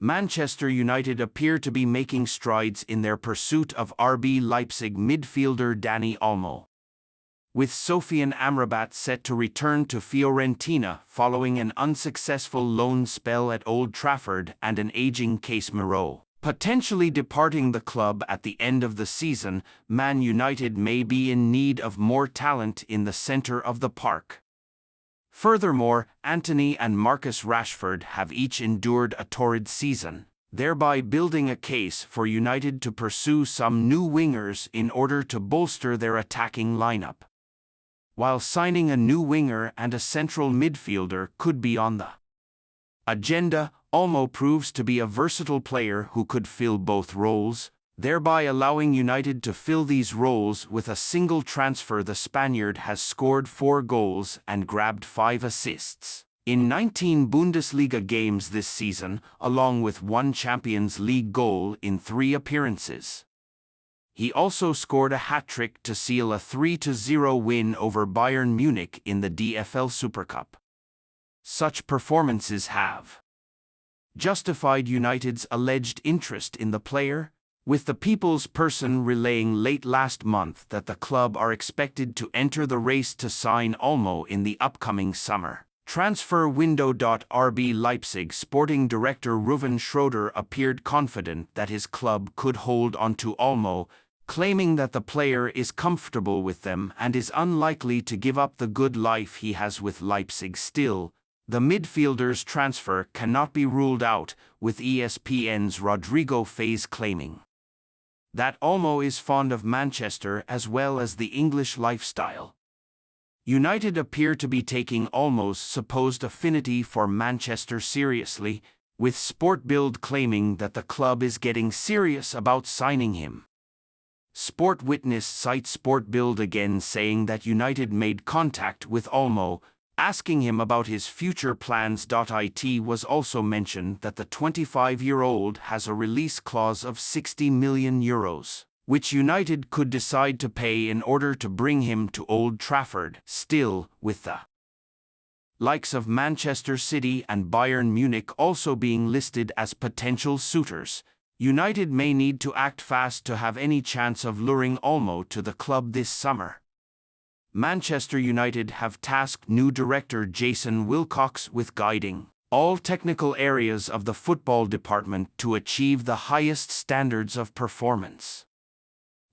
Manchester United appear to be making strides in their pursuit of RB Leipzig midfielder Dani Olmo. With Sofian Amrabat set to return to Fiorentina following an unsuccessful loan spell at Old Trafford and an aging Casemiro potentially departing the club at the end of the season, Man United may be in need of more talent in the centre of the park. Furthermore, Antony and Marcus Rashford have each endured a torrid season, thereby building a case for United to pursue some new wingers in order to bolster their attacking lineup. While signing a new winger and a central midfielder could be on the agenda, Olmo proves to be a versatile player who could fill both roles, thereby allowing United to fill these roles with a single transfer. The Spaniard has scored 4 goals and grabbed 5 assists in 19 Bundesliga games this season, along with 1 Champions League goal in 3 appearances. He also scored a hat-trick to seal a 3-0 win over Bayern Munich in the DFL Super Cup. Such performances have justified United's alleged interest in the player, with the People's Person relaying late last month that the club are expected to enter the race to sign Olmo in the upcoming summer transfer window. RB Leipzig sporting director Ruven Schroeder appeared confident that his club could hold onto Olmo, claiming that the player is comfortable with them and is unlikely to give up the good life he has with Leipzig. Still, the midfielder's transfer cannot be ruled out, with ESPN's Rodrigo Fez claiming that Olmo is fond of Manchester as well as the English lifestyle. United appear to be taking Olmo's supposed affinity for Manchester seriously, with Sportbild claiming that the club is getting serious about signing him. Sport Witness cites Sportbild again, saying that United made contact with Olmo, asking him about his future plans. It was also mentioned that the 25-year-old has a release clause of €60 million, which United could decide to pay in order to bring him to Old Trafford. Still, with the likes of Manchester City and Bayern Munich also being listed as potential suitors, United may need to act fast to have any chance of luring Olmo to the club this summer. Manchester United have tasked new director Jason Wilcox with guiding all technical areas of the football department to achieve the highest standards of performance.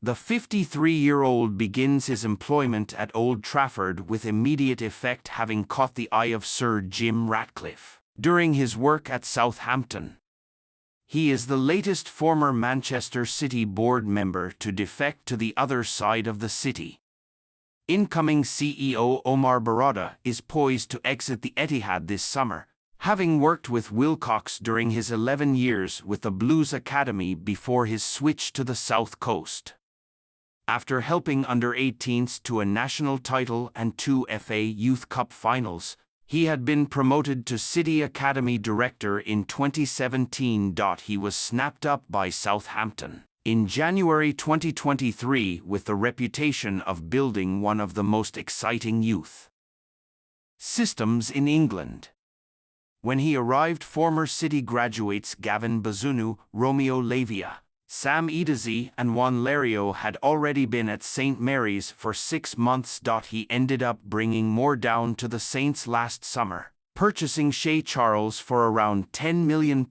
The 53-year-old begins his employment at Old Trafford with immediate effect, having caught the eye of Sir Jim Ratcliffe during his work at Southampton. He is the latest former Manchester City board member to defect to the other side of the city. Incoming CEO Omar Barada is poised to exit the Etihad this summer, having worked with Wilcox during his 11 years with the Blues Academy before his switch to the South Coast. After helping under-18s to a national title and 2 FA Youth Cup finals, he had been promoted to City Academy Director in 2017. He was snapped up by Southampton in January 2023 with the reputation of building one of the most exciting youth systems in England. When he arrived, former City graduates Gavin Bazunu, Romeo Lavia, Sam Edazi and Juan Lario had already been at St. Mary's for 6 months. He ended up bringing more down to the Saints last summer, purchasing Shea Charles for around £10 million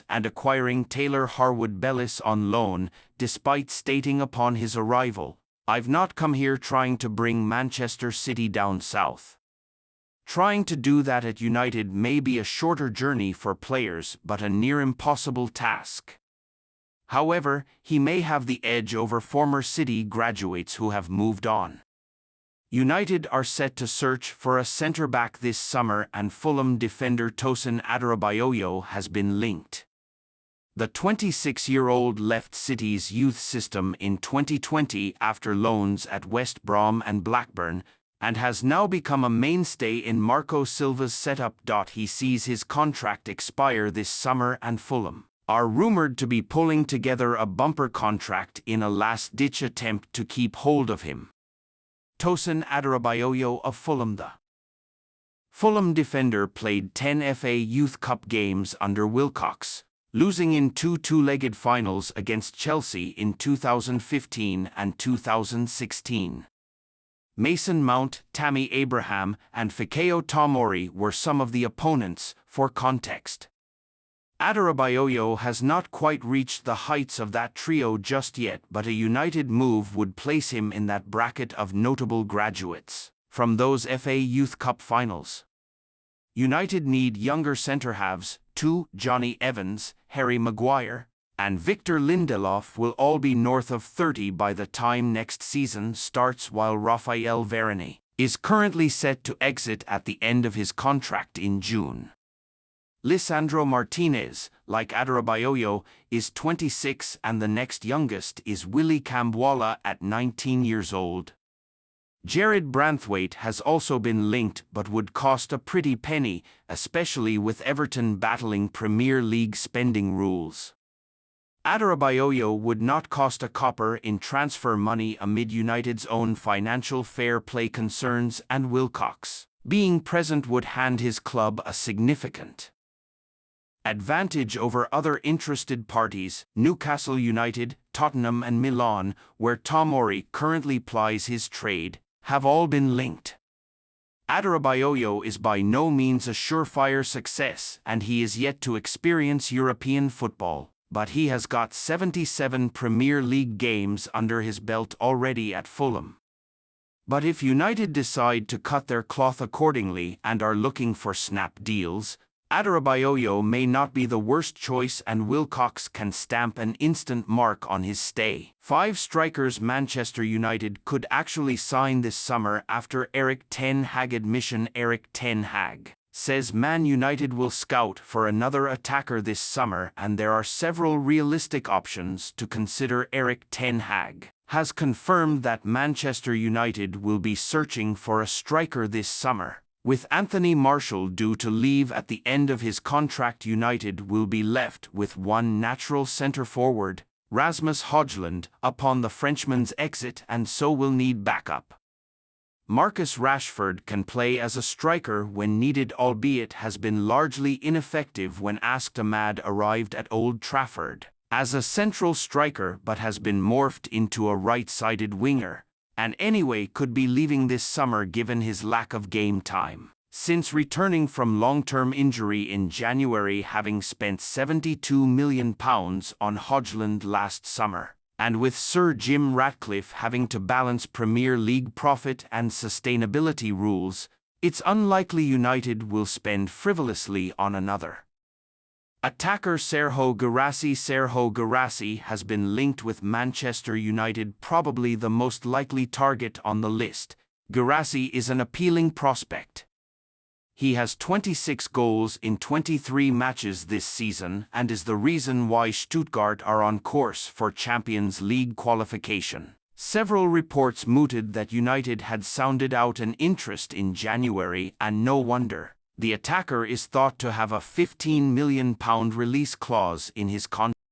and acquiring Taylor Harwood-Bellis on loan, despite stating upon his arrival, "I've not come here trying to bring Manchester City down south." Trying to do that at United may be a shorter journey for players but a near impossible task. However, he may have the edge over former City graduates who have moved on. United are set to search for a centre-back this summer, and Fulham defender Tosin Adarabioyo has been linked. The 26-year-old left City's youth system in 2020 after loans at West Brom and Blackburn, and has now become a mainstay in Marco Silva's setup. He sees his contract expire this summer, and Fulham are rumoured to be pulling together a bumper contract in a last-ditch attempt to keep hold of him. Tosin Adarabioyo of Fulham. The Fulham defender played 10 FA Youth Cup games under Wilcox, losing in two-legged finals against Chelsea in 2015 and 2016. Mason Mount, Tammy Abraham, and Fikayo Tomori were some of the opponents. For context, Adarabioyo has not quite reached the heights of that trio just yet, but a United move would place him in that bracket of notable graduates from those FA Youth Cup finals. United need younger centre-halves. Johnny Evans, Harry Maguire, and Victor Lindelof will all be north of 30 by the time next season starts, while Rafael Varane is currently set to exit at the end of his contract in June. Lisandro Martinez, like Adarabioyo, is 26 and the next youngest is Willy Kambwala at 19 years old. Jared Branthwaite has also been linked but would cost a pretty penny, especially with Everton battling Premier League spending rules. Adarabioyo would not cost a copper in transfer money amid United's own financial fair play concerns, and Wilcox being present would hand his club a significant advantage over other interested parties. Newcastle United, Tottenham and Milan, where Tomori currently plies his trade, have all been linked. Adarabioyo is by no means a surefire success and he is yet to experience European football, but he has got 77 Premier League games under his belt already at Fulham. But if United decide to cut their cloth accordingly and are looking for snap deals, Adarabioyo may not be the worst choice and Wilcox can stamp an instant mark on his stay. 5 strikers Manchester United could actually sign this summer after Erik ten Hag admission. Erik ten Hag says Man United will scout for another attacker this summer and there are several realistic options to consider. Erik ten Hag has confirmed that Manchester United will be searching for a striker this summer. With Anthony Martial due to leave at the end of his contract, United will be left with one natural centre-forward, Rasmus Højlund, upon the Frenchman's exit, and so will need backup. Marcus Rashford can play as a striker when needed, albeit has been largely ineffective when asked. Ahmad arrived at Old Trafford as a central striker but has been morphed into a right-sided winger, and anyway could be leaving this summer given his lack of game time since returning from long-term injury in January, having spent £72 million on Højlund last summer. And with Sir Jim Ratcliffe having to balance Premier League profit and sustainability rules, it's unlikely United will spend frivolously on another attacker. Serhou Guirassy has been linked with Manchester United, probably the most likely target on the list. Guirassy is an appealing prospect. He has 26 goals in 23 matches this season and is the reason why Stuttgart are on course for Champions League qualification. Several reports mooted that United had sounded out an interest in January, and no wonder. The attacker is thought to have a £15 million release clause in his contract.